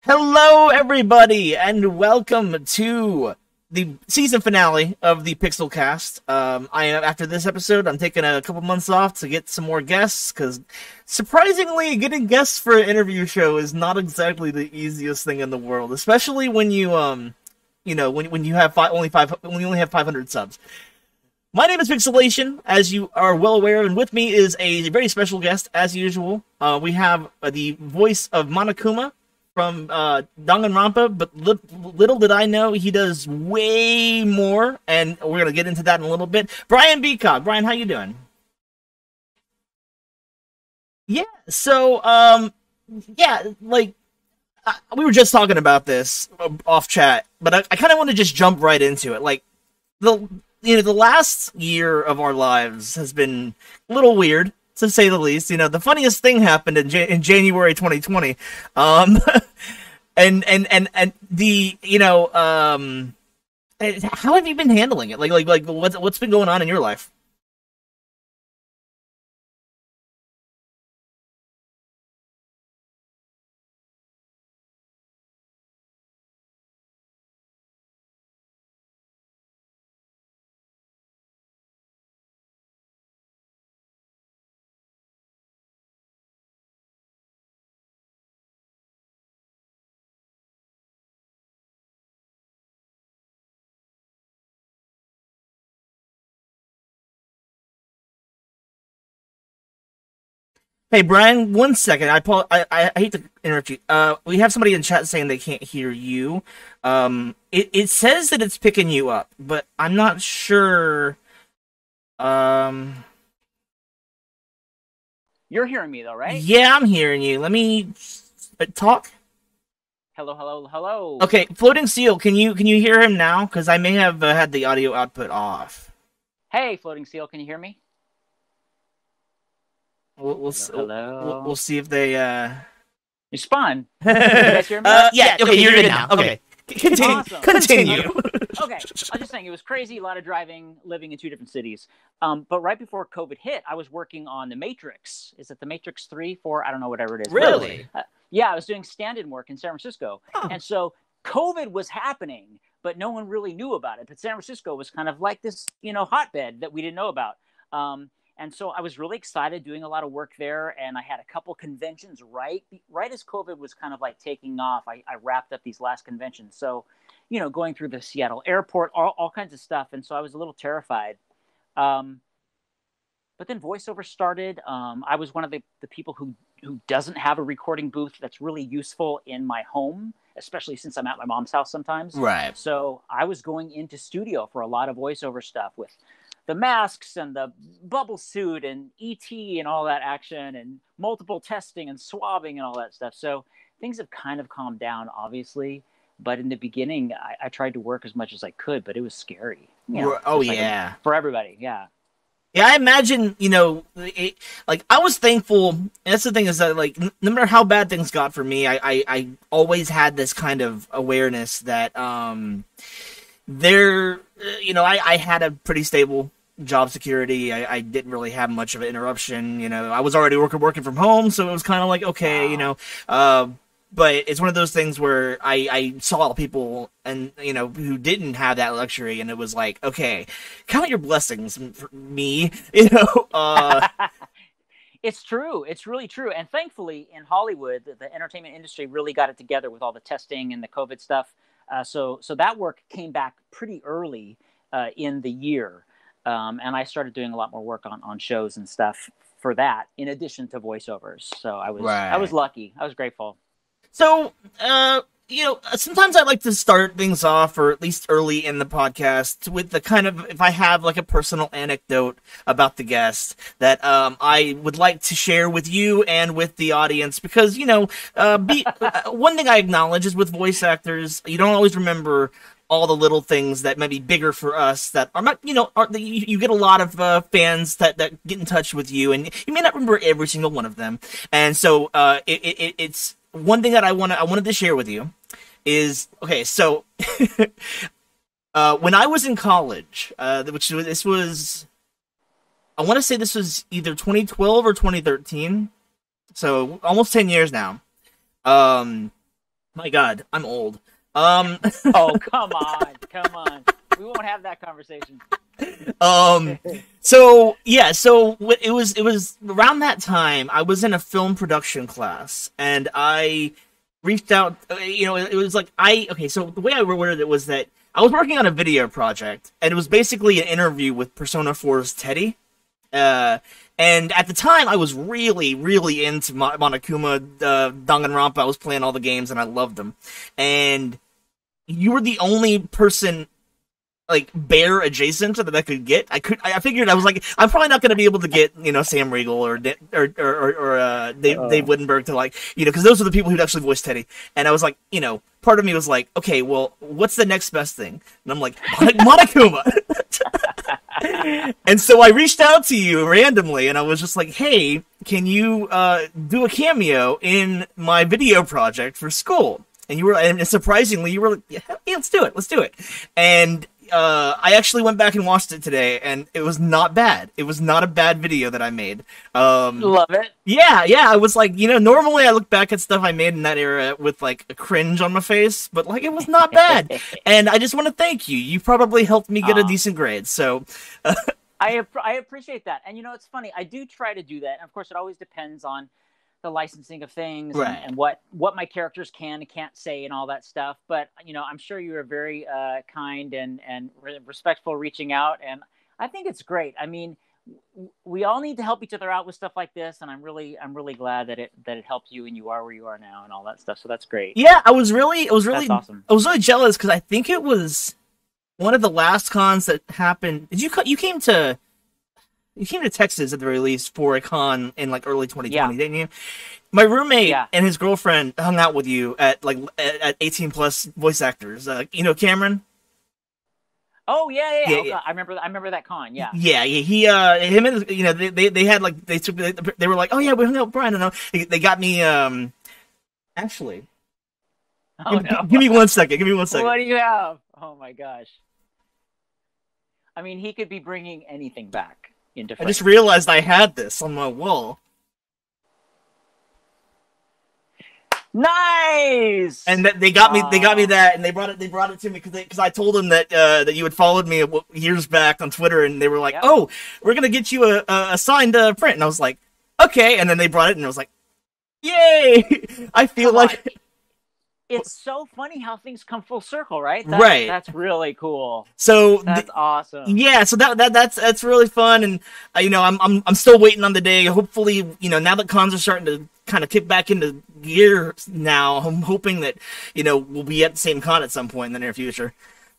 Hello, everybody, and welcome to the season finale of the PixcelCast. After this episode, I'm taking a couple months off to get some more guests, because surprisingly, getting guests for an interview show is not exactly the easiest thing in the world, especially when you, when you have when you only have 500 subs. My name is Pixcelation, as you are well aware, and with me is a very special guest, as usual. We have the voice of Monokuma from Danganronpa, but little did I know he does way more, and we're gonna get into that in a little bit. Brian Beacock. Brian, how you doing? Yeah, so, we were just talking about this off chat, but I kind of want to just jump right into it. Like, the last year of our lives has been a little weird, to say the least. The funniest thing happened in January 2020. And the, how have you been handling it? Like what's been going on in your life? Hey, Brian, one second. I hate to interrupt you. We have somebody in chat saying they can't hear you. It says that it's picking you up, but I'm not sure. Um, You're hearing me though, right? yeah, I'm hearing you. Let me talk. Hello, hello, hello. Okay, Floating Seal, can you hear him now? Because I may have had the audio output off. Hey, Floating Seal, can you hear me? We'll see if they Respond. Can you guys hear me? Yeah. Okay, you're good now. Okay, continue. Awesome. Continue. Okay, I was just saying it was crazy. A lot of driving, living in two different cities. But right before COVID hit, I was working on The Matrix. Is it The Matrix 3, 4? I don't know, whatever it is. Really? Yeah, I was doing stand-in work in San Francisco, Oh. and so COVID was happening, but no one really knew about it. But San Francisco was kind of like this, hotbed that we didn't know about. And so I was really excited doing a lot of work there, and I had a couple conventions right as COVID was kind of like taking off. I wrapped up these last conventions. So, going through the Seattle airport, all kinds of stuff. And so I was a little terrified. But then voiceover started. I was one of the people who doesn't have a recording booth that's really useful in my home, especially since I'm at my mom's house sometimes. Right. So I was going into studio for a lot of voiceover stuff with the masks and the bubble suit and ET and all that action and multiple testing and swabbing and all that stuff. So things have kind of calmed down, obviously. But in the beginning, I tried to work as much as I could, but it was scary. Oh, yeah. For everybody, yeah. Yeah, I imagine, I was thankful. And that's the thing is that, like, no matter how bad things got for me, I always had this kind of awareness that, I had a pretty stable job security. I didn't really have much of an interruption. I was already working from home, so it was kind of like, okay, Wow. But it's one of those things where I saw people and, who didn't have that luxury, and it was like, okay, count your blessings for me, It's true. It's really true. And thankfully, in Hollywood, the entertainment industry really got it together with all the testing and the COVID stuff. So that work came back pretty early in the year. And I started doing a lot more work on shows and stuff for that, in addition to voiceovers. So I was lucky. I was grateful. So, sometimes I like to start things off, or at least early in the podcast, with the kind of, if I have like a personal anecdote about the guest that I would like to share with you and with the audience, because, one thing I acknowledge is with voice actors, you don't always remember all the little things that might be bigger for us that are not, you get a lot of fans that get in touch with you, and you may not remember every single one of them. And so it's one thing that I wanted to share with you is, okay, so when I was in college, I want to say this was either 2012 or 2013, so almost 10 years now. My God, I'm old. Um, Oh, come on, come on. We won't have that conversation. um, so yeah, so it was around that time I was in a film production class, and I reached out. It was like okay. So the way I worded it was that I was working on a video project, and it was basically an interview with Persona 4's Teddy. Uh, and at the time, I was really, really into Monokuma, Danganronpa. I was playing all the games, and I loved them. And you were the only person like bear adjacent that I could get. I figured I was like, I'm probably not going to be able to get Sam Riegel or Dave Wittenberg to because those are the people who'd actually voice Teddy. And I was like, part of me was like, okay, well, what's the next best thing? And I'm like, Monokuma. And so I reached out to you randomly, and I was just like, hey, can you do a cameo in my video project for school? And surprisingly, you were like, yeah, let's do it. And I actually went back and watched it today, and it was not bad. It was not a bad video that I made. Love it. Yeah. I was like, normally I look back at stuff I made in that era with like a cringe on my face, but like it was not bad. And I just want to thank you. You probably helped me get a decent grade. So I appreciate that. And it's funny. I do try to do that. And of course, it always depends on the licensing of things, right, and what my characters can and can't say and all that stuff. But I'm sure you are very kind and respectful reaching out, and I think it's great. I mean, we all need to help each other out with stuff like this, and I'm really glad that it helped you and you are where you are now and all that stuff. So that's great. Yeah, I was really that's awesome. I was really jealous because I think it was one of the last cons that happened. You came to Texas at the very least for a con in like early 2020, didn't you? My roommate and his girlfriend hung out with you at 18 plus voice actors. Cameron. Oh yeah. Oh, God. I remember that con. Yeah. He him and they had like they were like, oh yeah, we hung out with Brian, and they got me actually. Oh, no. Give me 1 second. What do you have? Oh my gosh. I mean, he could be bringing anything back. I just realized I had this on my wall. Nice. And they got me that, and they brought it to me because I told them that you had followed me years back on Twitter, and they were like, "Oh, we're gonna get you a signed print," and I was like, "Okay," and then they brought it, and I was like, "Yay!" I feel like. It's so funny how things come full circle, right? Right. That's really cool. So that's awesome. Yeah, so that's really fun, and I'm still waiting on the day. Hopefully, now that cons are starting to kind of kick back into gear now, I'm hoping that we'll be at the same con at some point in the near future.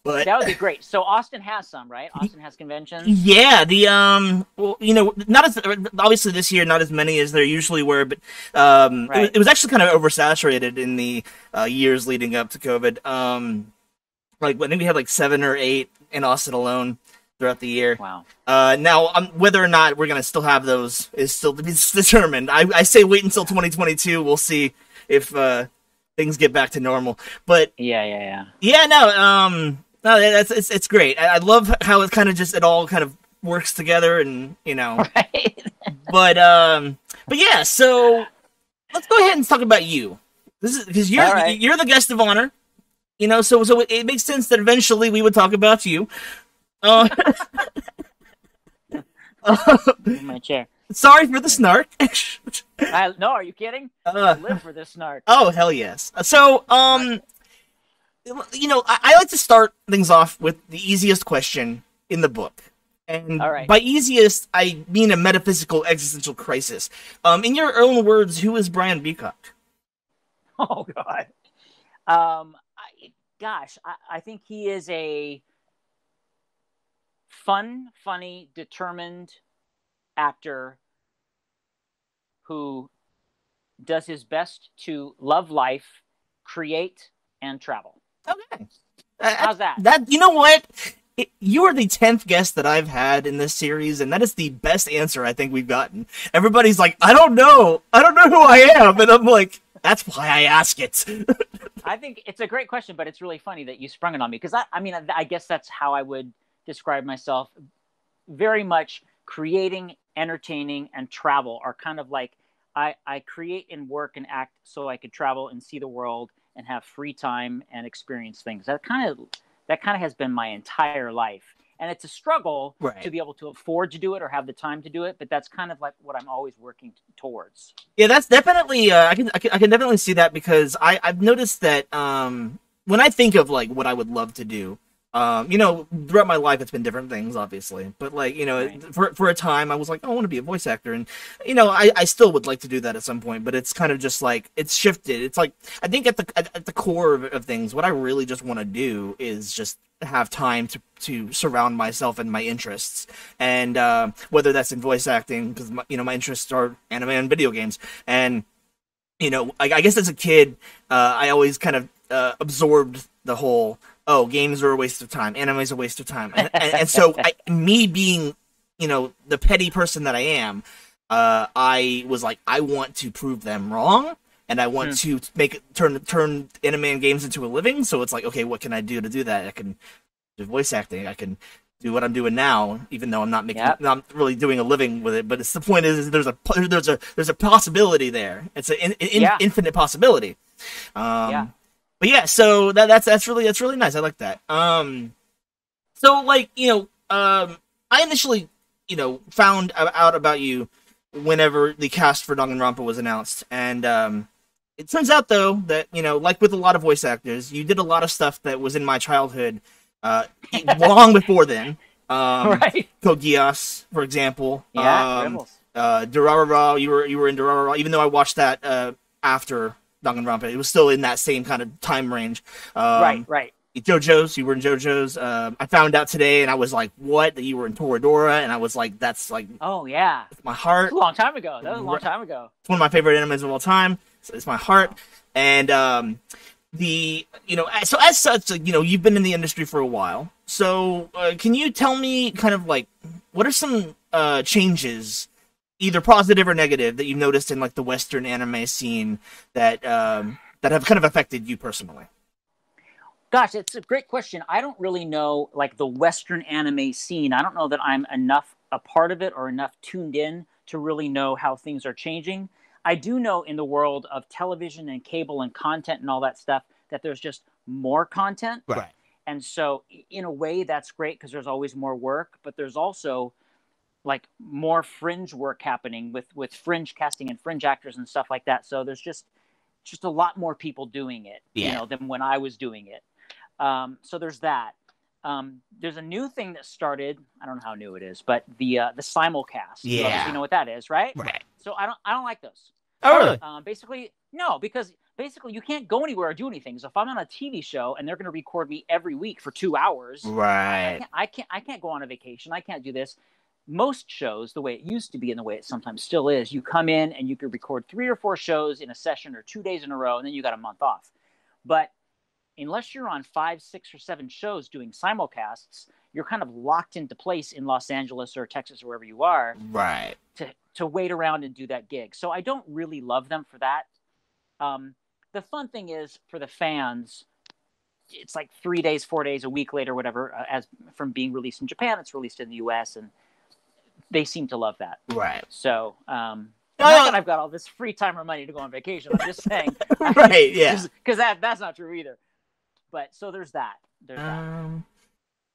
But that would be great. So Austin has some, right? Austin has conventions. Yeah, not as obviously this year, not as many as there usually were, but right. it was actually kind of oversaturated in the years leading up to COVID. I think we had like 7 or 8 in Austin alone throughout the year. Wow. Now, whether or not we're gonna still have those is still to be determined. I say wait until 2022. We'll see if things get back to normal. But yeah. No, it's great. I love how it kind of it all kind of works together, and Right. But yeah. So let's go ahead and talk about you. This is because you're the guest of honor. So it makes sense that eventually we would talk about you. My chair. Sorry for the snark. No, are you kidding? I live for this snark. Oh hell yes. So I like to start things off with the easiest question in the book. And by easiest, I mean a metaphysical existential crisis. In your own words, who is Brian Beacock? Oh, God. I think he is a funny, determined actor who does his best to love life, create, and travel. Okay. How's that? You know what? You are the 10th guest that I've had in this series, and that is the best answer I think we've gotten. Everybody's like, I don't know who I am, and I'm like, that's why I ask it. I think it's a great question, but it's really funny that you sprung it on me, because I guess that's how I would describe myself. Very much creating, entertaining, and travel are kind of like I create and work and act so I could travel and see the world and have free time and experience things. That kind of has been my entire life. And it's a struggle to be able to afford to do it or have the time to do it, but that's kind of like what I'm always working towards. Yeah, that's definitely I can definitely see that, because I've noticed that when I think of like what I would love to do, throughout my life it's been different things, obviously, but like, for a time I was like, oh, I want to be a voice actor, and I still would like to do that at some point, but it's kind of just like it's shifted. It's like I think at the core of things, what I really just want to do is just have time to surround myself and my interests, and whether that's in voice acting, because my interests are anime and video games, and I guess as a kid I always kind of absorbed the whole, oh, games are a waste of time, anime is a waste of time, and so me being the petty person that I am, I was like, I want to prove them wrong. And I want to make it turn anime and games into a living. So it's like, okay, what can I do to do that? I can do voice acting. I can do what I'm doing now, even though I'm not not really doing a living with it. But the point is there's a possibility there. It's an infinite possibility. But yeah, so that's really nice. I like that. So like I initially found out about you whenever the cast for Danganronpa was announced, and it turns out, though, that, like with a lot of voice actors, you did a lot of stuff that was in my childhood long before then. Right. Code Geass, for example. Yeah, Durarara, you were in Durarara, even though I watched that after Danganronpa. It was still in that same kind of time range. Right. JoJo's, you were in JoJo's. I found out today, and I was like, what? That you were in Toradora, and I was like, that's like... Oh, yeah. My heart. That was a long time ago. It's one of my favorite animes of all time. So it's my heart. And, so as such, like, you've been in the industry for a while. So, can you tell me kind of like, what are some changes, either positive or negative, that you've noticed in like the Western anime scene that have kind of affected you personally? Gosh, it's a great question. I don't really know, like, the Western anime scene. I don't know that I'm enough a part of it or enough tuned in to really know how things are changing. I do know in the world of television and cable and content and all that stuff that there's just more content. Right. And so in a way that's great because there's always more work, but there's also like more fringe work happening with fringe casting and fringe actors and stuff like that. So there's just a lot more people doing it, than when I was doing it. So there's that. There's a new thing that started. I don't know how new it is, but the simulcast. Yeah. You know what that is, right? Right. So I don't like those. Oh, really? Because you can't go anywhere or do anything. So if I'm on a TV show and they're going to record me every week for 2 hours, right? I can't go on a vacation. I can't do this. Most shows, the way it used to be and the way it sometimes still is, you come in and you could record 3 or 4 shows in a session or 2 days in a row, and then you got a month off. But unless you're on 5, 6, or 7 shows doing simulcasts, you're kind of locked into place in Los Angeles or Texas or wherever you are, right? To wait around and do that gig. So I don't really love them for that. The fun thing is for the fans, it's like 3 days, 4 days, a week later, whatever, as from being released in Japan, it's released in the US, and they seem to love that. Right. So, not that I've got all this free time or money to go on vacation. I'm just saying. Right, yeah. Because that's not true either. But, so there's that.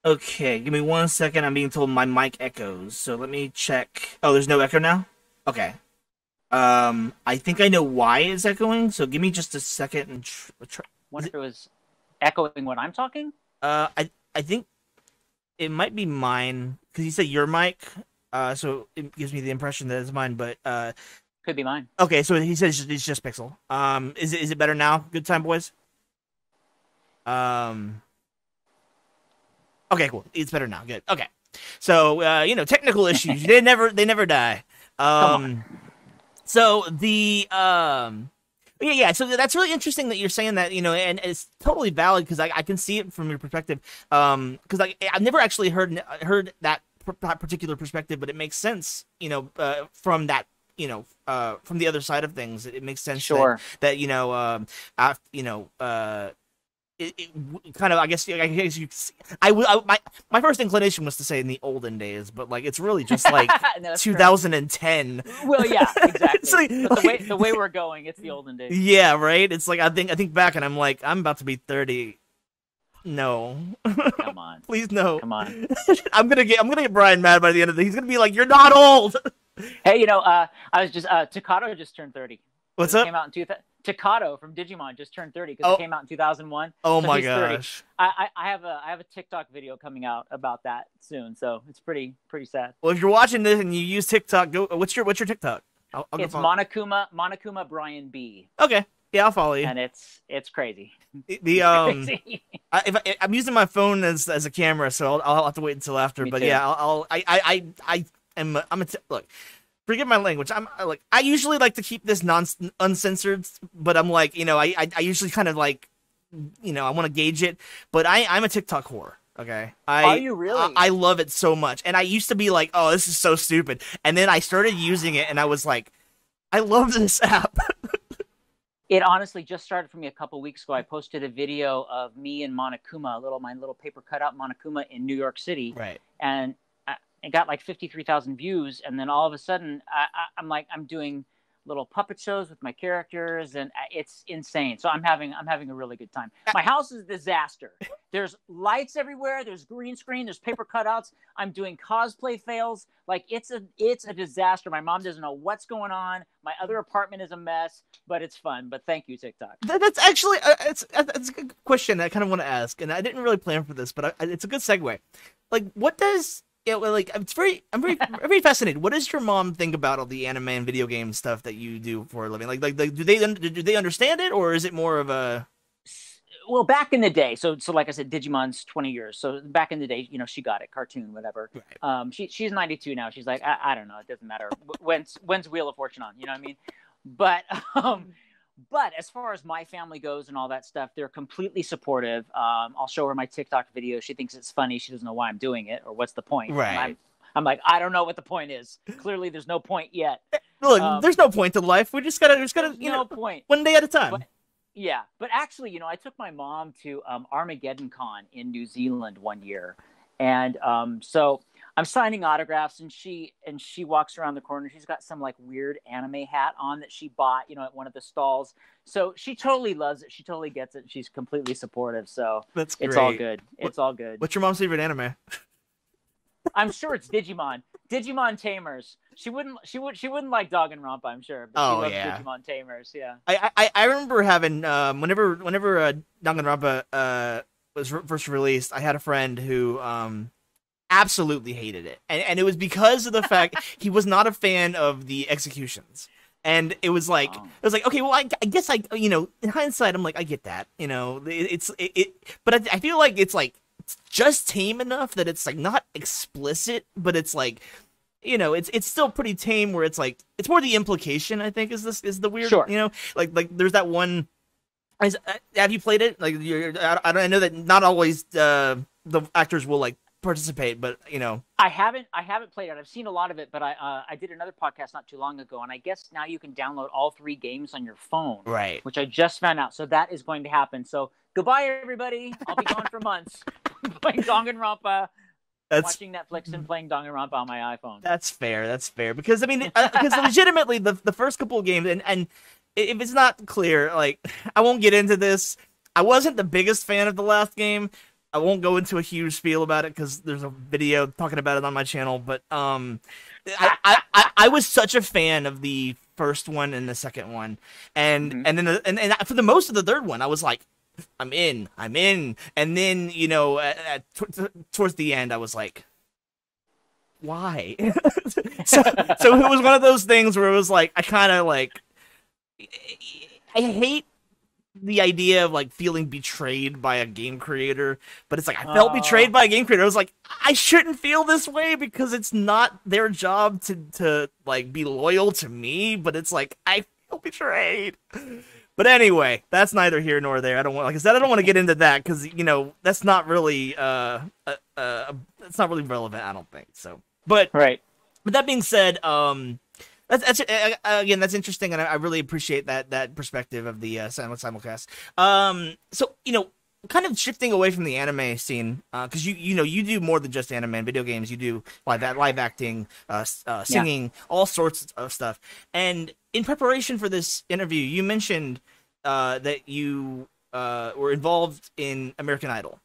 Okay, give me 1 second. I'm being told my mic echoes. So let me check. Oh, there's no echo now? Okay. I think I know why it's echoing, so give me just a second and wonder if it was echoing when I'm talking? I think it might be mine, because you said your mic, so it gives me the impression that it's mine, but could be mine. Okay, so he says it's just Pixel. Is it better now? Good time, boys. Okay, cool. It's better now. Good. Okay. So technical issues, they never die. So the yeah. So that's really interesting that you're saying that, and it's totally valid because I can see it from your perspective. Because I've never actually heard that particular perspective, but it makes sense. From that. From the other side of things, it makes sense. Sure. That kind of, I guess you. My first inclination was to say in the olden days, but like it's really just like No, 2010. Well, yeah, exactly. Like, but the way we're going, it's the olden days. Yeah, right. It's like I think back and I'm like I'm about to be 30. No, Come on, please no. come on. I'm gonna get Brian mad by the end of the. He's gonna be like, "You're not old." Hey, I was just Takato just turned 30. What's up? Came out in 2000. Takato from Digimon just turned 30 because it came out in 2001. Oh so my he's 30. gosh! I have a TikTok video coming out about that soon, so it's pretty sad. Well, if you're watching this and you use TikTok, go. What's your TikTok? I'll It's Monokuma Brian B. Okay, yeah, I'll follow you. And it's crazy. Crazy. I'm using my phone as a camera, so I'll have to wait until after. Me but too. yeah, look. Forgive my language. I usually like to keep this uncensored, but I'm like, I usually kind of like, I want to gauge it, but I'm a TikTok whore. Okay. Are you really? I love it so much. And I used to be like, oh, this is so stupid. And then I started using it and I was like, I love this app. It honestly just started for me a couple weeks ago. I posted a video of me and Monokuma, my little paper cutout Monokuma in New York City. Right. And it got like 53,000 views. And then all of a sudden I'm doing little puppet shows with my characters and it's insane. So I'm having a really good time. My house is a disaster. There's lights everywhere. There's green screen. There's paper cutouts. I'm doing cosplay fails. Like it's a disaster. My mom doesn't know what's going on. My other apartment is a mess, but it's fun. But thank you, TikTok. That's actually it's a good question I kind of want to ask, and I didn't really plan for this, but it's a good segue. Like, what does I'm very fascinated. What does your mom think about all the anime and video game stuff that you do for a living? Like do they understand it, or is it more of a? Well, back in the day, so like I said, Digimon's 20 years. So back in the day, she got it, cartoon, whatever. Right. She's 92 now. She's like, I don't know, it doesn't matter. When's Wheel of Fortune on? You know what I mean? But as far as my family goes and all that stuff, they're completely supportive. I'll show her my TikTok video. She thinks it's funny. She doesn't know why I'm doing it or what's the point. Right. I'm like, I don't know what the point is. Clearly, there's no point yet. Look, there's no point to life. We just gotta, no point. One day at a time. But actually, I took my mom to Armageddon Con in New Zealand one year, and so I'm signing autographs, and she walks around the corner. She's got some like weird anime hat on that she bought, at one of the stalls. So she totally loves it. She totally gets it. She's completely supportive. So that's great. It's all good. It's all good. What's your mom's favorite anime? I'm sure it's Digimon. Digimon Tamers. She wouldn't like Danganronpa, I'm sure. But she loves Digimon Tamers. Yeah. I remember having whenever Danganronpa was first released, I had a friend who absolutely hated it, and it was because of the fact he was not a fan of the executions. And it was like, okay, well, I guess in hindsight, I'm like, I get that, but I feel like it's like just tame enough that it's like not explicit, but it's like, it's still pretty tame where it's like, it's more the implication, I think, is the weird, sure. Like there's that one, have you played it? Like, I know that not always the actors will like participate, but I haven't played it. I've seen a lot of it, but I did another podcast not too long ago, and I guess now you can download all 3 games on your phone, right? Which I just found out. So that is going to happen. So goodbye, everybody. I'll be gone for months playing Danganronpa, watching Netflix and playing Danganronpa on my iPhone. That's fair because because legitimately the first couple of games, and if it's not clear, like, I won't get into this. I wasn't the biggest fan of the last game. I won't go into a huge spiel about it because there's a video talking about it on my channel. But I was such a fan of the first one and the second one, and then for the most of the third one, I was like, I'm in, and then towards the end, I was like, why? so it was one of those things where it was like, I kind of like, I hate the idea of like feeling betrayed by a game creator, but it's like I felt betrayed by a game creator. I was like, I shouldn't feel this way because it's not their job to like be loyal to me, but it's like I feel betrayed. But anyway, that's neither here nor there. I don't want to get into that because that's not really that's not really relevant, I don't think. So, but right. But that being said, That's again, that's interesting, and I really appreciate that perspective of the simulcast. So kind of shifting away from the anime scene, because you do more than just anime and video games. You do live acting, singing, all sorts of stuff. And in preparation for this interview, you mentioned that you were involved in American Idol.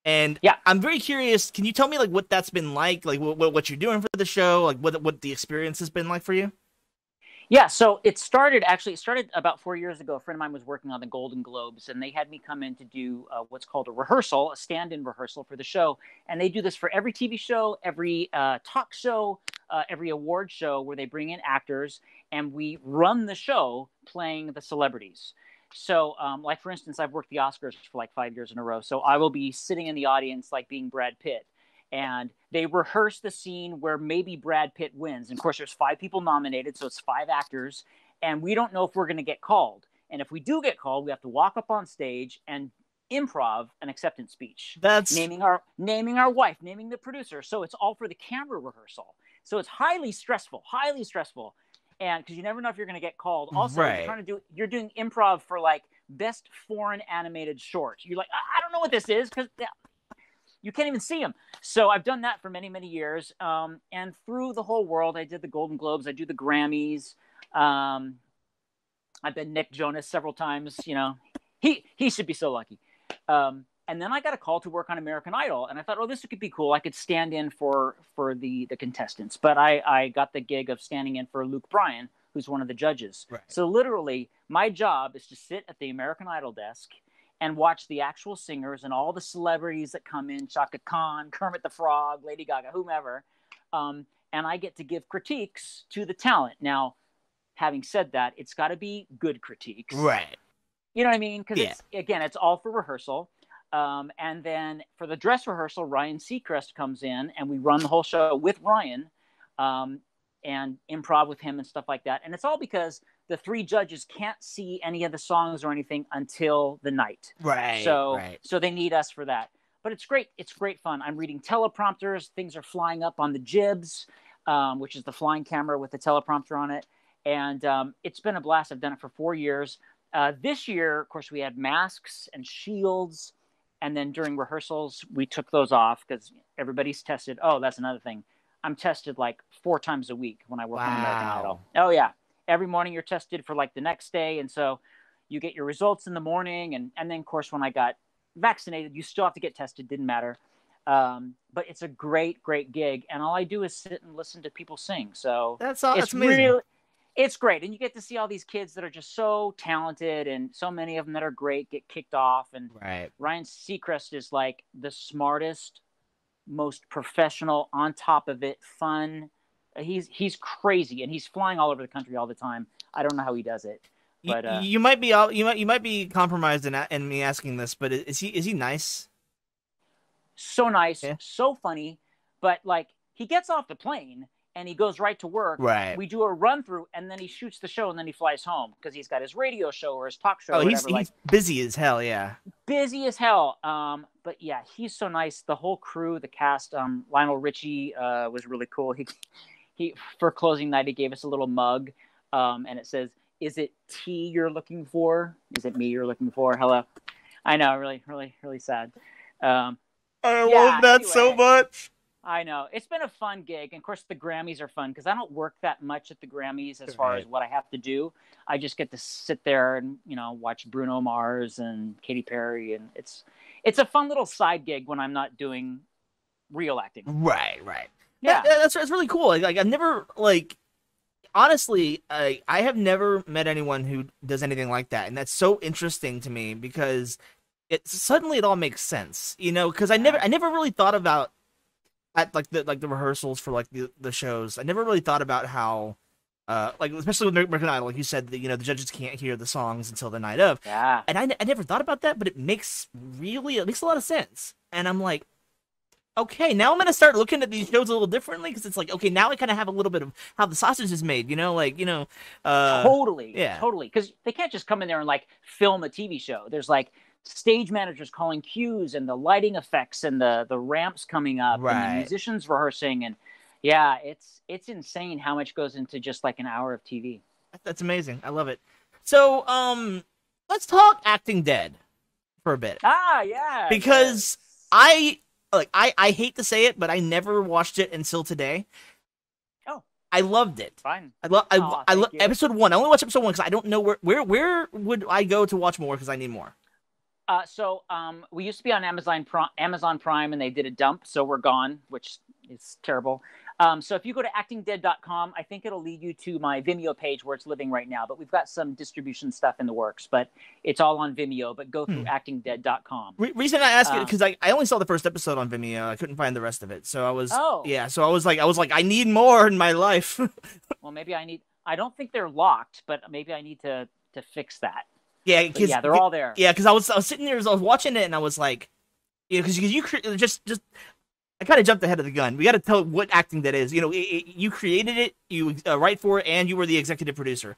And I'm very curious. Can you tell me what that's been like? Like what you're doing for the show? Like what the experience has been like for you? Yeah, so it started about 4 years ago. A friend of mine was working on the Golden Globes, and they had me come in to do what's called a rehearsal, a stand-in rehearsal for the show. And they do this for every TV show, every talk show, every award show, where they bring in actors, and we run the show playing the celebrities. So, like, for instance, I've worked the Oscars for 5 years in a row. So I will be sitting in the audience being Brad Pitt. And they rehearse the scene where maybe Brad Pitt wins. And of course, there's 5 people nominated, so it's 5 actors. And we don't know if we're going to get called. And if we do get called, we have to walk up on stage and improv an acceptance speech. That's naming our wife, naming the producer. So it's all for the camera rehearsal. So it's highly stressful. And because you never know if you're going to get called. Also, you're doing improv for best foreign animated short. You're like, I don't know what this is, because you can't even see them. So I've done that for many, many years. And through the whole world, I did the Golden Globes. I do the Grammys. I've been Nick Jonas several times. He should be so lucky. And then I got a call to work on American Idol. And I thought, this could be cool. I could stand in for the contestants. But I got the gig of standing in for Luke Bryan, who's one of the judges. Right. So literally, my job is to sit at the American Idol desk and watch the actual singers and all the celebrities that come in, Chaka Khan, Kermit the Frog, Lady Gaga, whomever. And I get to give critiques to the talent. Now, having said that, it's got to be good critiques. Right. You know what I mean? Because, it's all for rehearsal. And then for the dress rehearsal, Ryan Seacrest comes in, and we run the whole show with Ryan and improv with him and stuff like that. And it's all because the 3 judges can't see any of the songs or anything until the night. Right. So they need us for that. But it's great. It's great fun. I'm reading teleprompters. Things are flying up on the jibs, which is the flying camera with the teleprompter on it. And it's been a blast. I've done it for 4 years. This year, of course, we had masks and shields. And then during rehearsals, we took those off because everybody's tested. Oh, that's another thing. I'm tested 4 times a week when I work on American Idol. Oh, yeah. Every morning you're tested for the next day. And so you get your results in the morning. And then, of course, when I got vaccinated, you still have to get tested. Didn't matter. But it's a great, great gig. And all I do is sit and listen to people sing. So that's amazing. It's great. And you get to see all these kids that are just so talented, and so many of them that are great get kicked off. And Ryan Seacrest is the smartest, most professional, on top of it, fun. He's crazy, and he's flying all over the country all the time. I don't know how he does it. But you might be compromised in me asking this, but is he nice? So nice, so funny, but he gets off the plane and he goes right to work. Right. We do a run through, and then he shoots the show, and then he flies home because he's got his radio show or his talk show. Oh, he's busy as hell. Yeah. Busy as hell. But yeah, he's so nice. The whole crew, the cast. Lionel Richie was really cool. He for closing night, he gave us a little mug, and it says, "Is it tea you're looking for? Is it me you're looking for?" Hello. I know, really, really, really sad. I love that so much. I know. It's been a fun gig. And of course, the Grammys are fun because I don't work that much at the Grammys as far as what I have to do. I just get to sit there and, watch Bruno Mars and Katy Perry. And it's a fun little side gig when I'm not doing real acting. Right. Yeah. That's really cool. I've never, honestly, I have never met anyone who does anything like that. And that's so interesting to me because it all makes sense, because I never really thought about at the rehearsals for the shows. I never really thought about how especially with American Idol, like you said, the judges can't hear the songs until the night of. Yeah. And I never thought about that, but it makes a lot of sense. And I'm like, okay, now I'm gonna start looking at these shows a little differently because it's okay, now I kind of have a little bit of how the sausage is made, Totally. Yeah. Totally. Because they can't just come in there and film a TV show. There's stage managers calling cues and the lighting effects and the ramps coming up and the musicians rehearsing, and it's insane how much goes into just an hour of TV. That's amazing. I love it. So let's talk Acting Dead for a bit. Ah, yeah. Because I hate to say it, but I never watched it until today. Oh, I loved it. fine. I love episode 1. I only watched episode 1 because I don't know where would I go to watch more because I need more. We used to be on Amazon Prime, and they did a dump, so we're gone, which is terrible. So if you go to actingdead.com, I think it'll lead you to my Vimeo page where it's living right now. But we've got some distribution stuff in the works, but it's all on Vimeo. But go through actingdead.com. Reason I ask it because I only saw the first episode on Vimeo. I couldn't find the rest of it, so I was So I was like I need more in my life. Well, maybe I don't think they're locked, but maybe I need to fix that. Yeah, they're all there. Yeah, because I was sitting there as I was watching it, and I was like, because you just I kind of jumped ahead of the gun. We got to tell what acting that is. You created it, you write for it, and you were the executive producer,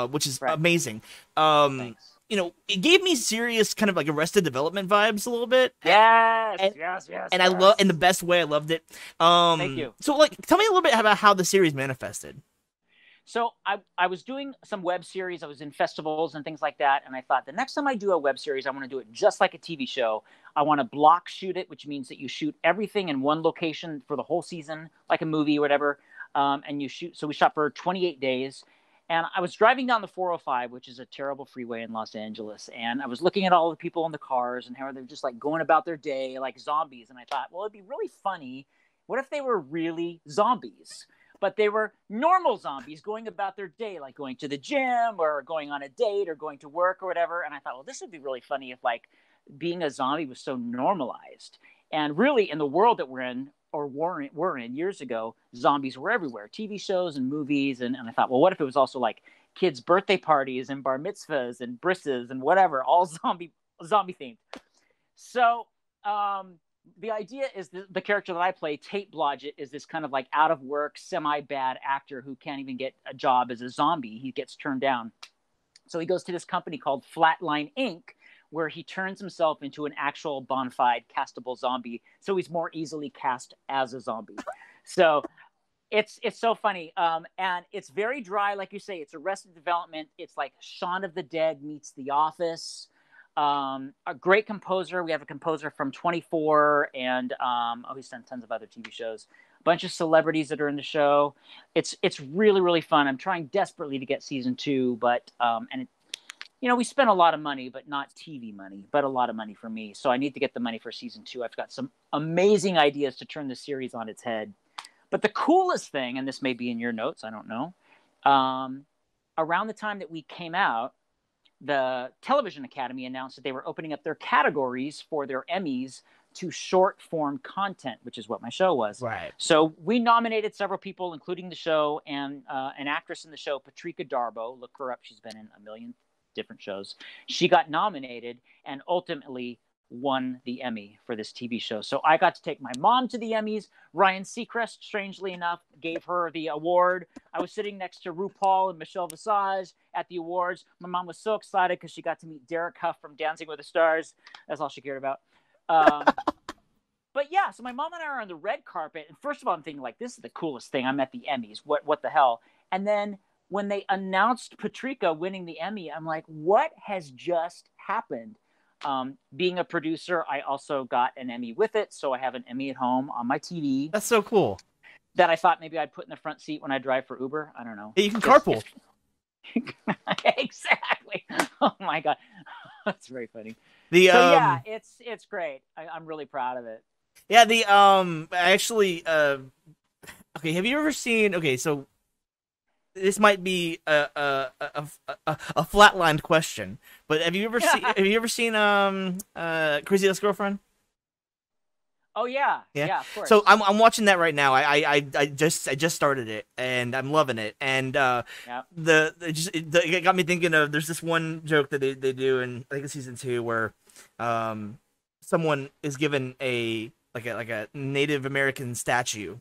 which is amazing. Thanks. It gave me serious kind of like Arrested Development vibes a little bit. Yes. And I love in the best way. I loved it. Thank you. So, tell me a little bit about how the series manifested. So I was doing some web series. I was in festivals and things like that. And I thought the next time I do a web series, I want to do it just like a TV show. I want to block shoot it, which means that you shoot everything in one location for the whole season, like a movie or whatever. And you shoot. So we shot for 28 days. And I was driving down the 405, which is a terrible freeway in Los Angeles. And I was looking at all the people in the cars and how they're just like going about their day like zombies. And I thought, well, it'd be really funny. What if they were really zombies? But they were normal zombies going about their day, like going to the gym or going on a date or going to work or whatever. And I thought, well, this would be really funny if like being a zombie was so normalized. And really in the world that we're in or were in years ago, zombies were everywhere, TV shows and movies. And I thought, well, what if it was also like kids' birthday parties and bar mitzvahs and brisses and whatever, all zombie themed. So, the idea is the character that I play, Tate Blodgett, is this kind of like out of work, semi-bad actor who can't even get a job as a zombie. He gets turned down. So he goes to this company called Flatline Inc., where he turns himself into an actual bona fide castable zombie. So he's more easily cast as a zombie. So it's so funny. And it's very dry. Like you say, it's Arrested Development. It's like Shaun of the Dead meets The Office. A great composer. We have a composer from 24 and he's done tons of other TV shows. A bunch of celebrities that are in the show. It's really, really fun. I'm trying desperately to get season 2, but we spent a lot of money, but not TV money, but a lot of money for me. So I need to get the money for season 2. I've got some amazing ideas to turn the series on its head. But the coolest thing, and this may be in your notes, I don't know, around the time that we came out, the Television Academy announced that they were opening up their categories for their Emmys to short form content, which is what my show was. Right. So we nominated several people, including the show and an actress in the show, Patrika Darbo. Look her up. She's been in a million different shows. She got nominated and ultimately won the Emmy for this TV show. So I got to take my mom to the Emmys. Ryan Seacrest, strangely enough, gave her the award. I was sitting next to RuPaul and Michelle Visage at the awards. My mom was so excited because she got to meet Derek Huff from Dancing with the Stars. That's all she cared about. But yeah, so my mom and I are on the red carpet. And first of all, I'm thinking like, this is the coolest thing. I'm at the Emmys. What the hell? And then when they announced Patrika winning the Emmy, I'm like, what has just happened? Being a producer, I also got an Emmy with it. So I have an Emmy at home on my TV. That's so cool. That I thought maybe I'd put in the front seat when I drive for Uber. I don't know. You can carpool. Exactly. Oh my God. That's very funny. Yeah, it's great. I'm really proud of it. Yeah, actually, okay, have you ever seen, okay, so this might be a flatlined question, but have you ever seen Crazy Ex-Girlfriend? Oh yeah, of course. So I'm watching that right now. I just started it and I'm loving it. And it got me thinking of, there's this one joke that they do in I think it's season 2 where someone is given a Native American statue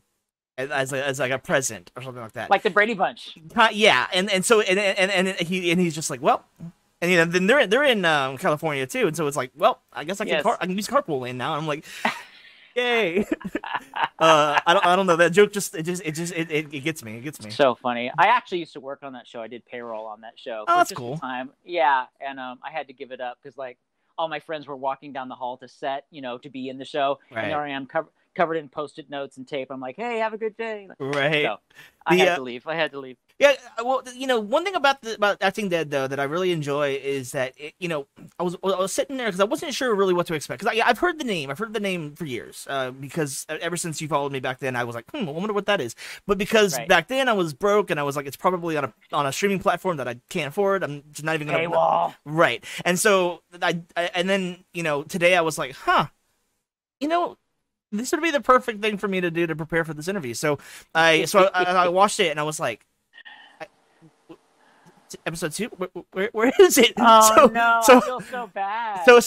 as like a present or something like that, like the Brady Bunch. Yeah, and so he's just like, well, and then they're in California too, and so it's like, well, I guess I can use carpooling now. And I'm like, yay! I don't know, that joke it gets me. It gets me. So funny. I actually used to work on that show. I did payroll on that show. Oh, that's cool. Time. Yeah, and I had to give it up because like all my friends were walking down the hall to set, to be in the show. Right. And there I am covered in Post-it notes and tape. I'm like, hey, have a good day. Right. So I had to leave. Yeah, well, one thing about Acting Dead though that I really enjoy is that I was sitting there because I wasn't sure really what to expect because I've heard the name for years because ever since you followed me back then I was like I wonder what that is, but because back then I was broke and I was like it's probably on a streaming platform that I can't afford, I'm just not even gonna paywall. Right, and so and then today I was like this would be the perfect thing for me to do to prepare for this interview, so I watched it and I was like. Episode 2, where is it? Oh no, I feel so bad. So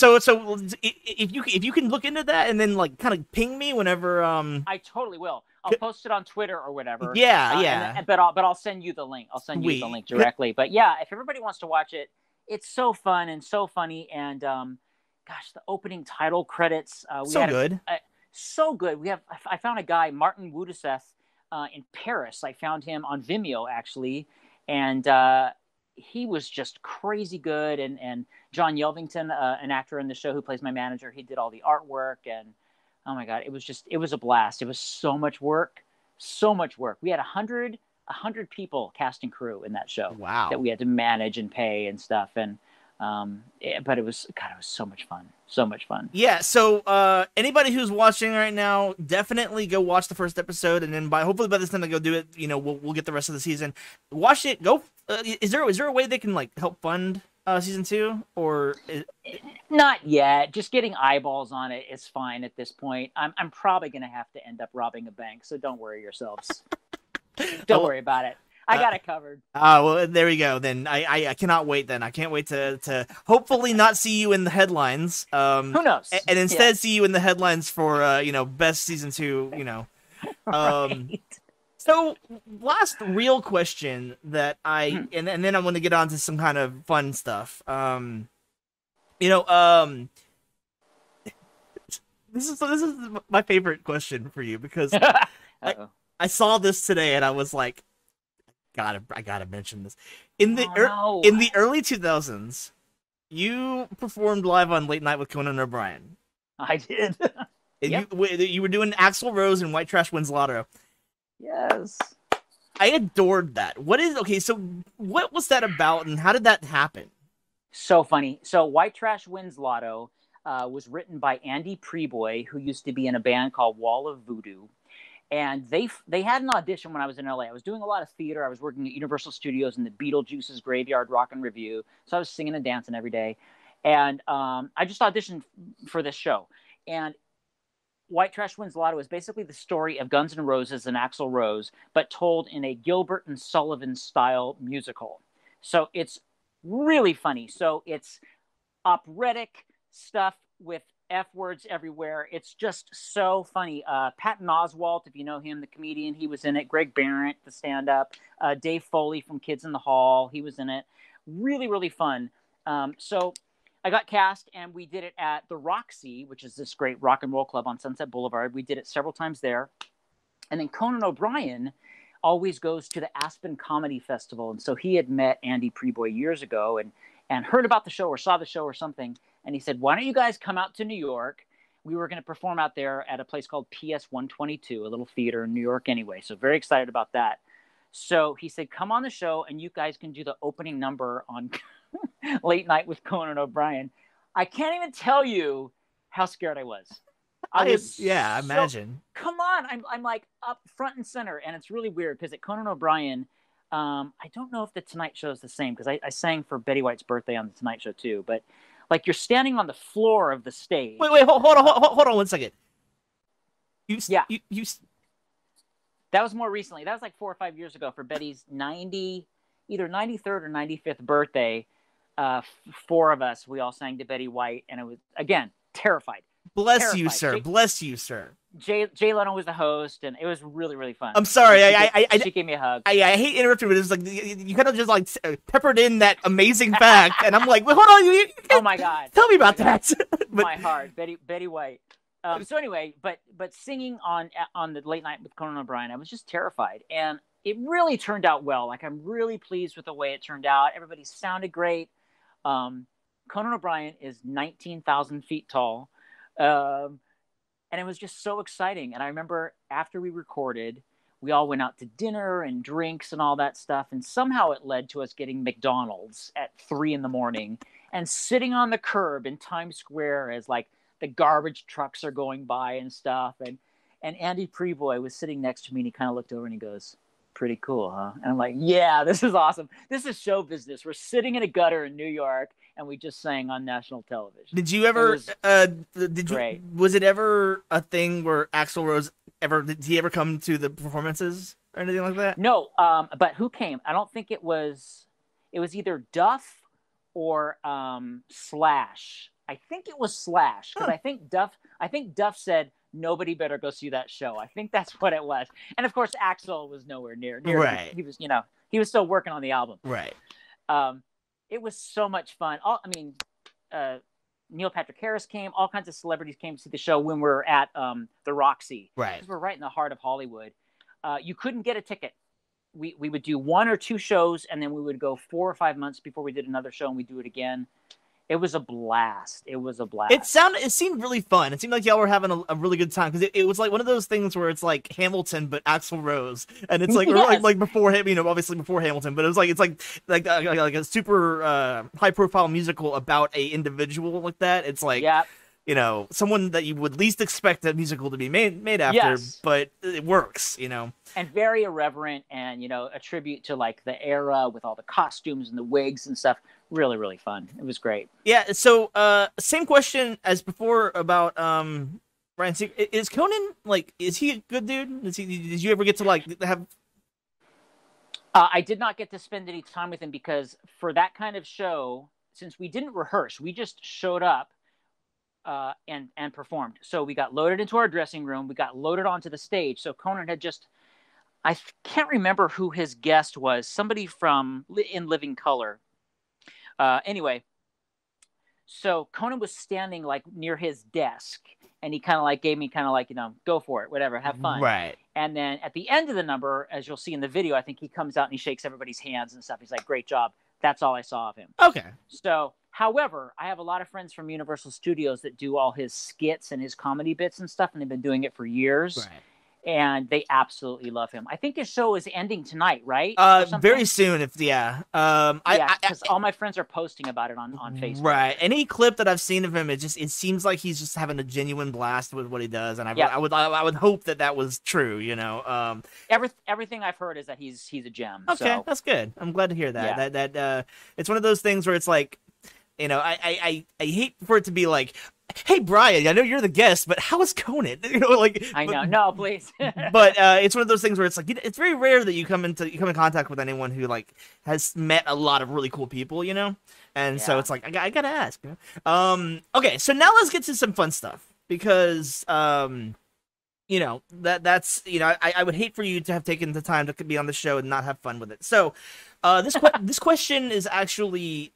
if you can look into that and then like kind of ping me whenever I totally will. I'll post it on Twitter or whatever. Yeah. But I'll send you the link. I'll send you the link directly. But yeah, if everybody wants to watch it, it's so fun and so funny. And gosh, the opening title credits so good. So good. I found a guy, Martin Wudaseth, in Paris. I found him on Vimeo actually, and he was just crazy good. And John Yelvington, an actor in the show who plays my manager, he did all the artwork. And oh my God, it was a blast. It was so much work. We had 100 people, cast and crew, in that show. Wow. That we had to manage and pay and stuff. And but it was so much fun. Yeah. So anybody who's watching right now, definitely go watch the first episode, and then hopefully by this time they go do it. We'll get the rest of the season. Watch it. Go. Is there a way they can like help fund season 2 or? Not yet. Just getting eyeballs on it is fine at this point. I'm probably gonna have to end up robbing a bank, so don't worry yourselves. Don't worry about it. I got it covered. Well, there we go. Then I cannot wait. Then I can't wait to hopefully not see you in the headlines. Who knows? And instead see you in the headlines for best season 2. Right. So last real question that and then I'm going to get on to some kind of fun stuff. This is my favorite question for you because I saw this today and I was like. I gotta mention this. In the early 2000s, you performed live on Late Night with Conan O'Brien. I did. And you were doing Axl Rose and White Trash Wins Lotto. Yes. I adored that. So what was that about and how did that happen? So funny. So White Trash Wins Lotto was written by Andy Preboy, who used to be in a band called Wall of Voodoo. And they had an audition when I was in LA. I was doing a lot of theater. I was working at Universal Studios in the Beetlejuice's Graveyard Rock and Review. So I was singing and dancing every day. And I just auditioned for this show. And White Trash Wins Lotto is basically the story of Guns N' Roses and Axl Rose, but told in a Gilbert and Sullivan style musical. So it's really funny. So it's operatic stuff with F words everywhere. It's just so funny. Patton Oswalt, if you know him, the comedian, he was in it. Greg Barrett, the stand-up. Dave Foley from Kids in the Hall, he was in it. Really, really fun. So I got cast, and we did it at the Roxy, which is this great rock and roll club on Sunset Boulevard. We did it several times there. And then Conan O'Brien always goes to the Aspen Comedy Festival. And so he had met Andy Preboy years ago and heard about the show or saw the show or something. And he said, why don't you guys come out to New York? We were going to perform out there at a place called PS 122, a little theater in New York anyway. So very excited about that. So he said, come on the show and you guys can do the opening number on Late Night with Conan O'Brien. I can't even tell you how scared I was. I imagine. Come on. I'm like up front and center. And it's really weird because at Conan O'Brien, I don't know if the Tonight Show is the same because I sang for Betty White's birthday on the Tonight Show too. But like you're standing on the floor of the stage. Wait, hold on 1 second. You That was more recently. That was like 4 or 5 years ago for Betty's either 93rd or 95th birthday. 4 of us, we all sang to Betty White, and it was, again, terrified. Bless you, sir. Bless you, sir. Jay Leno was the host, and it was really, really fun. I'm sorry. She gave me a hug. I hate interrupting, but it's like you kind of just like peppered in that amazing fact, and I'm like, well, hold on. You oh my God! Tell me about that. But, my heart, Betty White. So anyway, but singing on the Late Night with Conan O'Brien, I was just terrified, and it really turned out well. Like I'm really pleased with the way it turned out. Everybody sounded great. Conan O'Brien is 19,000 feet tall. Um, and it was just so exciting. And I remember after we recorded, we all went out to dinner and drinks and all that stuff. And somehow it led to us getting McDonald's at 3 a.m. and sitting on the curb in Times Square as like the garbage trucks are going by and stuff. And Andy Prevoy was sitting next to me and he kind of looked over and he goes, "Pretty cool, huh?" And I'm like, "Yeah, this is awesome. This is show business. We're sitting in a gutter in New York and we just sang on national television." Did you ever, great. Was it ever a thing where Axl Rose did he ever come to the performances or anything like that? No, but who came? I don't think it was either Duff or Slash. I think it was Slash because I think Duff said nobody better go see that show. I think that's what it was. And of course, Axl was nowhere near. Right. He was, he was still working on the album. Right. It was so much fun. Neil Patrick Harris came. All kinds of celebrities came to see the show when we were at the Roxy. Right. Because we're right in the heart of Hollywood. You couldn't get a ticket. We would do 1 or 2 shows, and then we would go 4 or 5 months before we did another show, and we'd do it again. It was a blast. It seemed really fun. It seemed like y'all were having a really good time because it was like one of those things where it's like Hamilton but Axl Rose, and it's like yes. like before him, obviously before Hamilton, but it was like like a super high profile musical about a individual like that. It's like someone that you would least expect that musical to be made after, but it works, And very irreverent, and a tribute to like the era with all the costumes and the wigs and stuff. Really, really fun. It was great. Yeah. So, same question as before about Brian. Is Conan is he a good dude? Did you ever get to have? I did not get to spend any time with him because for that kind of show, since we didn't rehearse, we just showed up and performed. So we got loaded into our dressing room. We got loaded onto the stage. So Conan had just, I can't remember who his guest was. Somebody from In Living Color. Anyway, so Conan was standing near his desk, and he kind of gave me go for it, whatever, have fun. Right. And then at the end of the number, as you'll see in the video, I think he comes out and he shakes everybody's hands and stuff. He's like, "Great job." That's all I saw of him. Okay. So, however, I have a lot of friends from Universal Studios that do all his skits and his comedy bits and stuff, and they've been doing it for years. Right. And they absolutely love him. I think his show is ending tonight, right? Very soon, because all my friends are posting about it on Facebook. Right. Any clip that I've seen of him, it seems like he's just having a genuine blast with what he does, and I would hope that was true. Everything I've heard is that he's a gem. Okay, so. That's good. I'm glad to hear that. Yeah. That it's one of those things where it's like, I hate for it to be like, "Hey Brian, I know you're the guest, but how is Conan?" I know. No, please. But it's one of those things where it's like it's very rare that you come in contact with anyone who has met a lot of really cool people, And so it's like I gotta ask. Okay, so now let's get to some fun stuff because that's I would hate for you to have taken the time to be on the show and not have fun with it. So this question is actually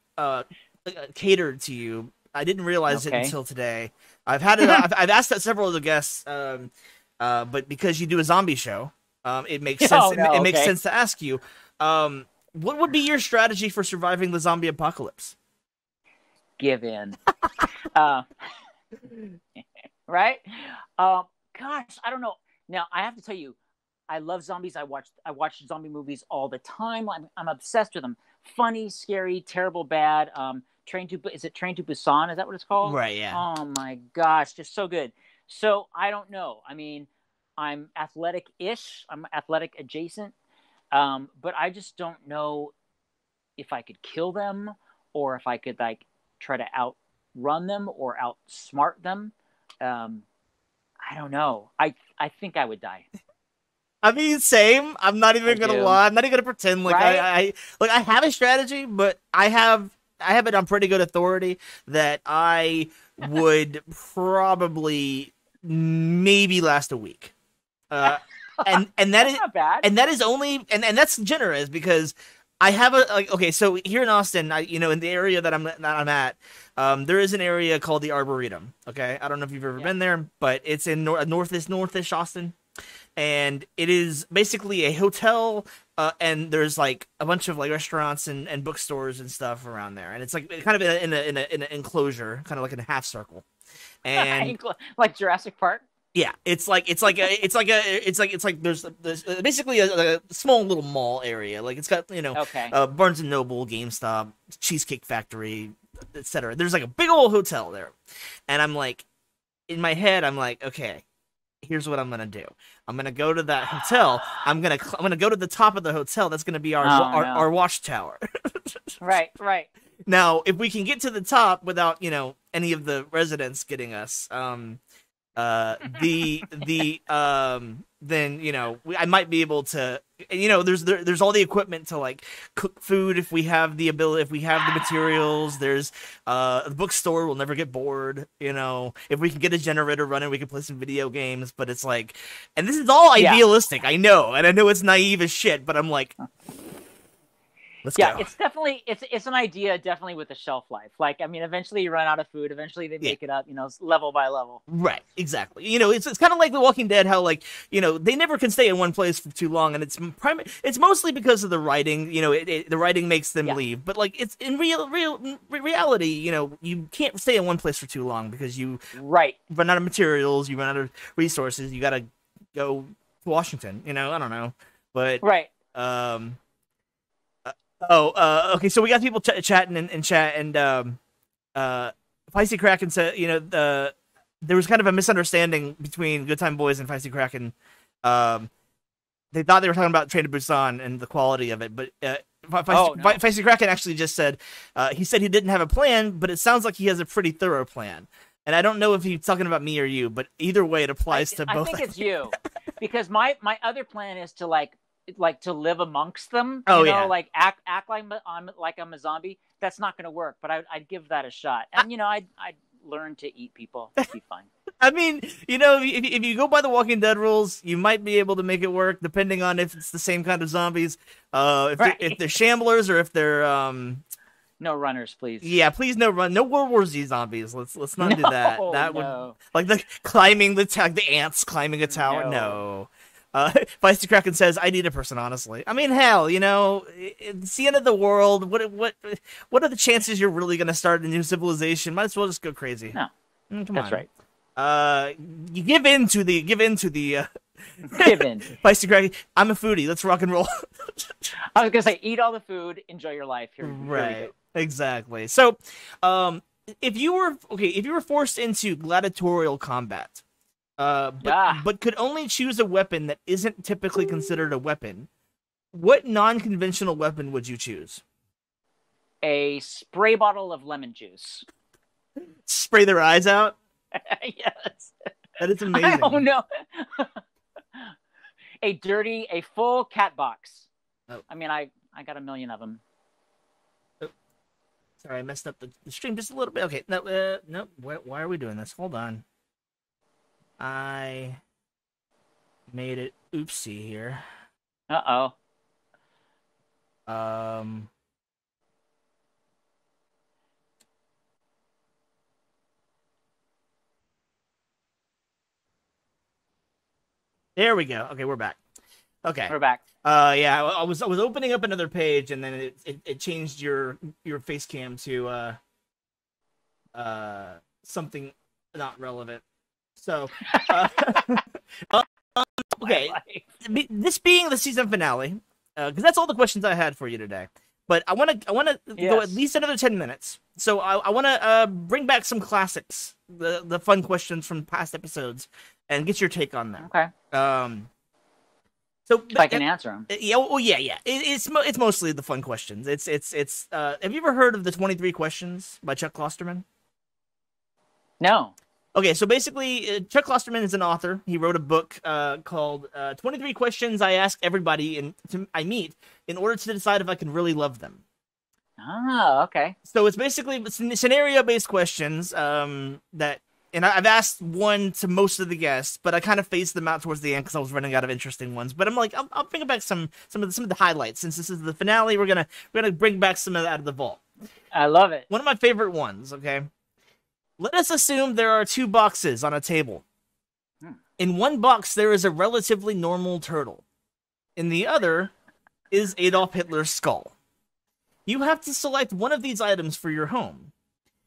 catered to you. I didn't realize it until today. I've asked that several of the guests, but because you do a zombie show, it makes sense. It makes sense to ask you. What would be your strategy for surviving the zombie apocalypse? Give in. Right? Gosh, I don't know. Now I have to tell you, I love zombies. I watch zombie movies all the time. I'm obsessed with them. Funny, scary, terrible, bad. Train to Busan? Is that what it's called? Right, yeah. Oh my gosh, just so good. So I don't know. I mean, I'm athletic-ish. I'm athletic adjacent. But I just don't know if I could kill them or if I could try to outrun them or outsmart them. I don't know. I think I would die. I mean, same. I'm not even gonna lie. I'm not even gonna pretend right? I have a strategy, but I have it on pretty good authority that I would probably maybe last a week. And that is not bad. And that is only and that's generous because I have so here in Austin, in the area that I'm at, there is an area called the Arboretum. Okay, I don't know if you've ever been there, but it's in northish Austin, and it is basically a hotel and there's like a bunch of like restaurants and bookstores and stuff around there, and it's like kind of in an enclosure, kind of like in a half circle, and like Jurassic Park. yeah, it's like there's basically a small little mall area. Like it's got Okay. Barnes and Noble, GameStop, Cheesecake Factory, etc. There's like a big old hotel there, and I'm like, in my head, I'm like, okay, here's what I'm gonna do. I'm gonna go to that hotel. I'm gonna go to the top of the hotel. That's gonna be our watchtower. Right. Now, if we can get to the top without any of the residents getting us, then I might be able to, there's all the equipment to like cook food if we have the ability, if we have the materials. There's the bookstore will never get bored. If we can get a generator running, we can play some video games. But it's like, and this is all idealistic, I know, and I know it's naive as shit, but I'm like, let's go. It's definitely it's an idea, definitely with a shelf life. Like, I mean, eventually you run out of food. Eventually they make it up, level by level. Right, exactly. It's kind of like The Walking Dead, how like they never can stay in one place for too long, and it's mostly because of the writing. The writing makes them leave, but like it's in reality, you can't stay in one place for too long because you run out of materials, you run out of resources, you gotta go to Washington. I don't know, but okay. So we got people chatting in chat, and Feisty Kraken said, there was kind of a misunderstanding between Good Time Boys and Feisty Kraken. They thought they were talking about Train to Busan and the quality of it, but Feisty Kraken actually just said he said he didn't have a plan, but it sounds like he has a pretty thorough plan. And I don't know if he's talking about me or you, but either way, it applies to both. I think it's you, because my other plan is to like to live amongst them, like act like I'm a zombie. That's not going to work, but I'd give that a shot. And I'd learn to eat people. It'd be fine. I mean, if you go by the Walking Dead rules, you might be able to make it work, depending on if it's the same kind of zombies, if they're shamblers or if they're no runners, please. Yeah, please no World War Z zombies. Let's not do that. That would like the ants climbing a tower. No. Feisty Kraken says, I need a person, honestly. I mean, hell, it's the end of the world. What are the chances you're really going to start a new civilization? Might as well just go crazy. No, that's right. You give in to the give in. Feisty Kraken, I'm a foodie. Let's rock and roll. I was going to say, eat all the food, enjoy your life. Here we go. Exactly. So, if you were forced into gladiatorial combat, but could only choose a weapon that isn't typically considered a weapon, what non-conventional weapon would you choose? A spray bottle of lemon juice. Spray their eyes out? Yes. That is amazing. Oh, no. A full cat box. Oh. I mean, I got a million of them. Oh. Sorry, I messed up the stream just a little bit. Okay, no, why are we doing this? Hold on. I made it oopsie here. Uh-oh. There we go. Okay, we're back. Okay. We're back. Yeah, I was opening up another page, and then it changed your face cam to something not relevant. So, okay, this being the season finale, because that's all the questions I had for you today. But I want to go at least another 10 minutes. So I want to bring back some classics, the fun questions from past episodes, and get your take on them. Okay. So if I can answer them. Yeah. Well, yeah. It's mostly the fun questions. It's. Have you ever heard of the 23 Questions by Chuck Klosterman? No. Okay, so basically, Chuck Klosterman is an author. He wrote a book called 23 Questions I Ask Everybody I Meet in order to decide if I can really love them. Oh, okay. So it's basically scenario-based questions that, and I've asked one to most of the guests, but I kind of phased them out towards the end because I was running out of interesting ones. But I'm like, I'll bring back some of the highlights. Since this is the finale, we're gonna bring back some of that out of the vault. I love it. One of my favorite ones. Okay. Let us assume there are two boxes on a table. In one box, there is a relatively normal turtle. In the other is Adolf Hitler's skull. You have to select one of these items for your home.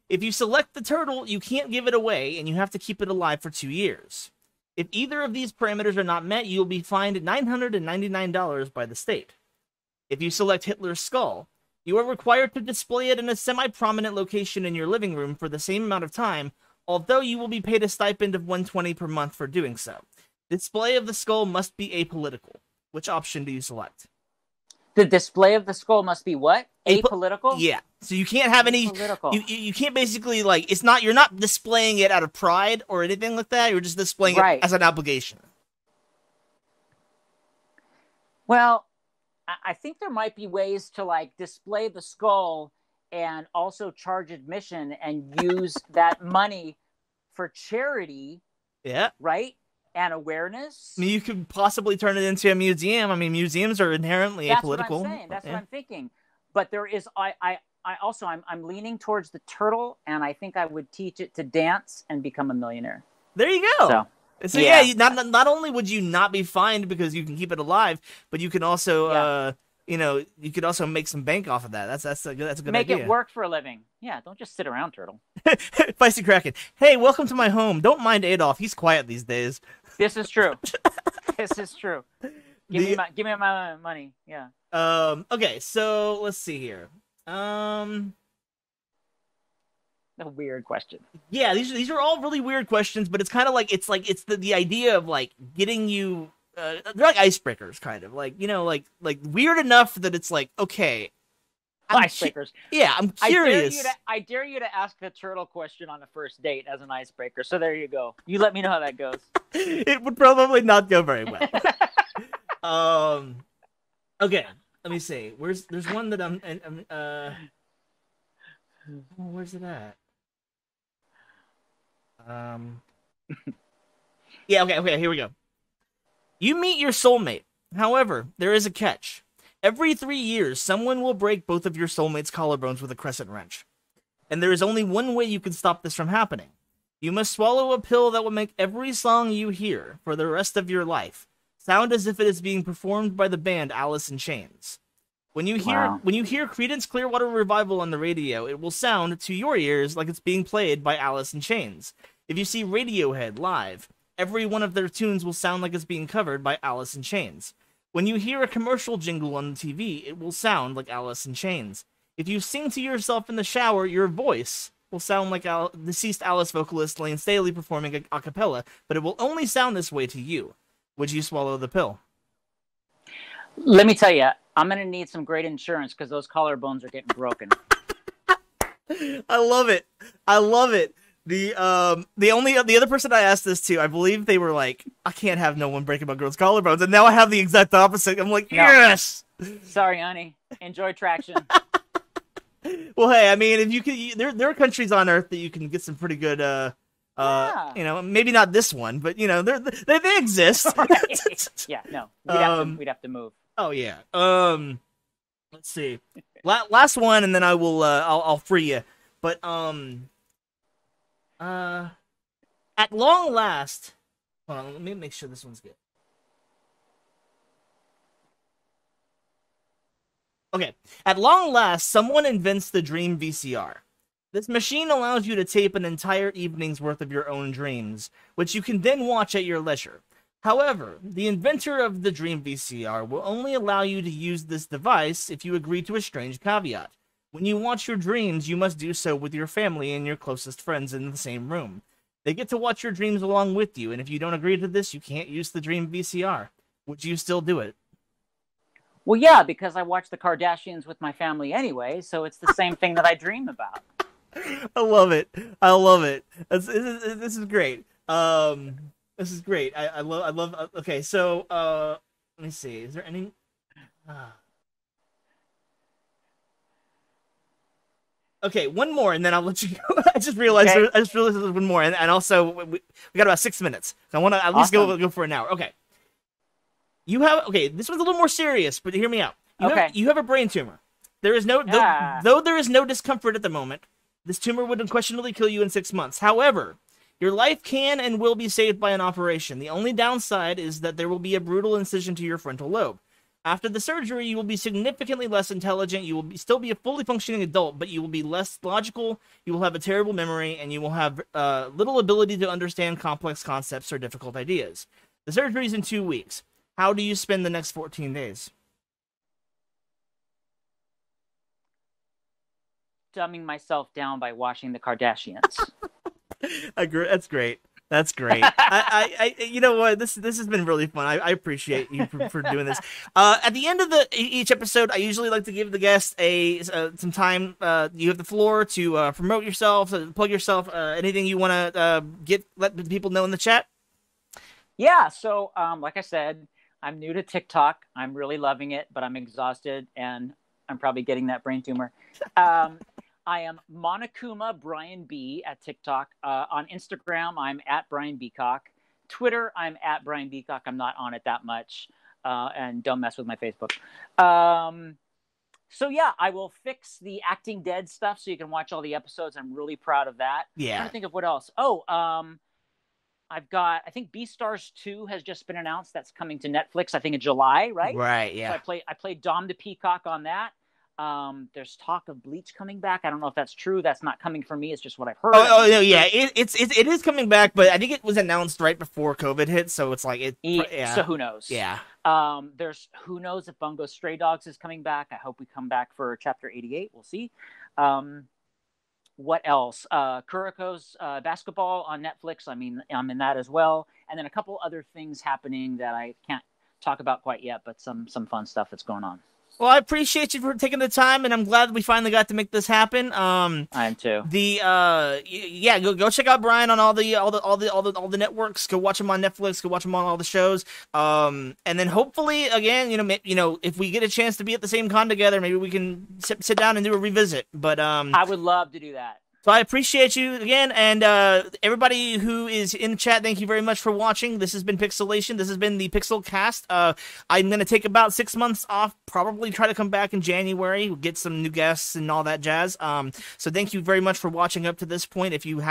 If you select the turtle, you can't give it away, and you have to keep it alive for 2 years. If either of these parameters are not met, you will be fined $999 by the state. If you select Hitler's skull, you are required to display it in a semi-prominent location in your living room for the same amount of time, although you will be paid a stipend of $120 per month for doing so. Display of the skull must be apolitical. Which option do you select? The display of the skull must be what? Apolitical? Yeah. So you can't have any. You can't basically, like, it's not. You're not displaying it out of pride or anything like that. You're just displaying it as an obligation. Well, I think there might be ways to, like, display the skull and also charge admission and use that money for charity. Yeah. Right? And awareness. I mean, you could possibly turn it into a museum. I mean, museums are inherently apolitical. That's what I'm saying. That's what I'm thinking. But there is, I'm leaning towards the turtle, and I think I would teach it to dance and become a millionaire. There you go. So yeah, not only would you not be fined because you can keep it alive, but you can also, you could also make some bank off of that. That's a good idea. Make it work for a living. Yeah, don't just sit around, turtle. Feisty Kraken. Hey, welcome to my home. Don't mind Adolf. He's quiet these days. This is true. This is true. Give me my money. Yeah. Okay, so let's see here. A weird question. Yeah, these are all really weird questions, but it's kind of like it's the idea of, like, getting you. They're like icebreakers, kind of like weird enough that it's like, okay. Icebreakers. I'm curious. I dare you to ask the turtle question on the first date as an icebreaker. So there you go. You let me know how that goes. It would probably not go very well. Okay, let me see. There's one that where's it at? Yeah, okay, here we go. You meet your soulmate. However, there is a catch. Every 3 years, someone will break both of your soulmate's collarbones with a crescent wrench. And there is only one way you can stop this from happening. You must swallow a pill that will make every song you hear for the rest of your life sound as if it is being performed by the band Alice in Chains. When you hear Creedence Clearwater Revival on the radio, it will sound to your ears like it's being played by Alice in Chains. If you see Radiohead live, every one of their tunes will sound like it's being covered by Alice in Chains. When you hear a commercial jingle on the TV, it will sound like Alice in Chains. If you sing to yourself in the shower, your voice will sound like deceased Alice vocalist Lane Staley performing a cappella, but it will only sound this way to you. Would you swallow the pill? Let me tell you, I'm going to need some great insurance because those collarbones are getting broken. I love it. The other person I asked this to, I believe they were like, I can't have no one breaking my girl's collarbones, and now I have the exact opposite. I'm like, yes. Sorry, honey. Enjoy traction. Well, hey, I mean, if you can, there are countries on Earth that you can get some pretty good, maybe not this one, but they exist. Right. Yeah, no, we'd have to move. Oh yeah. Let's see, last one, and then I will, I'll free you. But at long last, hold on, let me make sure this one's good. Okay, at long last, someone invents the Dream VCR. This machine allows you to tape an entire evening's worth of your own dreams, which you can then watch at your leisure. However, the inventor of the Dream VCR will only allow you to use this device if you agree to a strange caveat. When you watch your dreams, you must do so with your family and your closest friends in the same room. They get to watch your dreams along with you, and if you don't agree to this, you can't use the Dream VCR. Would you still do it? Well, yeah, because I watch the Kardashians with my family anyway, so it's the same thing that I dream about. I love it. This is great. This is great. I love. Okay, so let me see. Is there any? Okay, one more, and then I'll let you go. I just realized there's one more, and also we got about 6 minutes. So I want to at least go for an hour. Okay. This one's a little more serious, but hear me out. You have a brain tumor. There is though there is no discomfort at the moment. This tumor would unquestionably kill you in 6 months. However, your life can and will be saved by an operation. The only downside is that there will be a brutal incision to your frontal lobe. After the surgery, you will be significantly less intelligent. You will still be a fully functioning adult, but you will be less logical. You will have a terrible memory, and you will have little ability to understand complex concepts or difficult ideas. The surgery is in 2 weeks. How do you spend the next 14 days? Dumbing myself down by watching the Kardashians. That's great. That's great. You know what? This has been really fun. I appreciate you for doing this. At the end of each episode, I usually like to give the guest some time. You have the floor to promote yourself, plug yourself. Anything you want to let the people know in the chat. Yeah. So, like I said, I'm new to TikTok. I'm really loving it, but I'm exhausted and I'm probably getting that brain tumor. I am Monokuma Brian B at TikTok. On Instagram, I'm at Brian Beacock. Twitter, I'm at Brian Beacock. I'm not on it that much. And don't mess with my Facebook. So yeah, I will fix the Acting Dead stuff so you can watch all the episodes. I'm really proud of that. Yeah. I'm trying to think of what else. Oh, I've got, I think Beastars 2 has just been announced. That's coming to Netflix, I think in July, right? Right, yeah. So I played Dom the Peacock on that. There's talk of Bleach coming back. I don't know if that's true. That's not coming from me. It's just what I've heard. Oh no, yeah, it is coming back, but I think it was announced right before COVID hit, so it's like yeah. So who knows? Yeah. There's who knows if Bungo Stray Dogs is coming back. I hope we come back for Chapter 88. We'll see. What else? Kuroko's basketball on Netflix. I mean, I'm in that as well. And then a couple other things happening that I can't talk about quite yet, but some fun stuff that's going on. Well, I appreciate you for taking the time, and I'm glad we finally got to make this happen. I am too. Yeah, go check out Brian on all the networks. Go watch him on Netflix. Go watch him on all the shows. And then hopefully, again, if we get a chance to be at the same con together, maybe we can sit down and do a revisit. But I would love to do that. So I appreciate you again, and everybody who is in the chat, thank you very much for watching. This has been Pixcelation. This has been the PixelCast. I'm going to take about 6 months off, probably try to come back in January, get some new guests and all that jazz. So thank you very much for watching up to this point. If you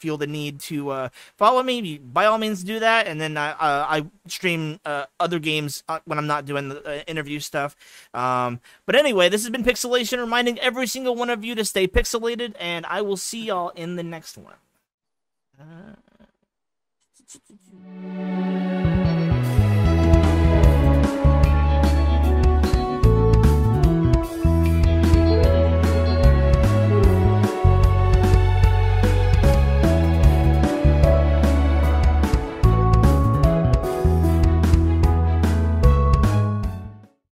feel the need to follow me, by all means do that. And then I stream other games when I'm not doing the interview stuff. But anyway, this has been Pixcelation, reminding every single one of you to stay pixelated, and I will see y'all in the next one.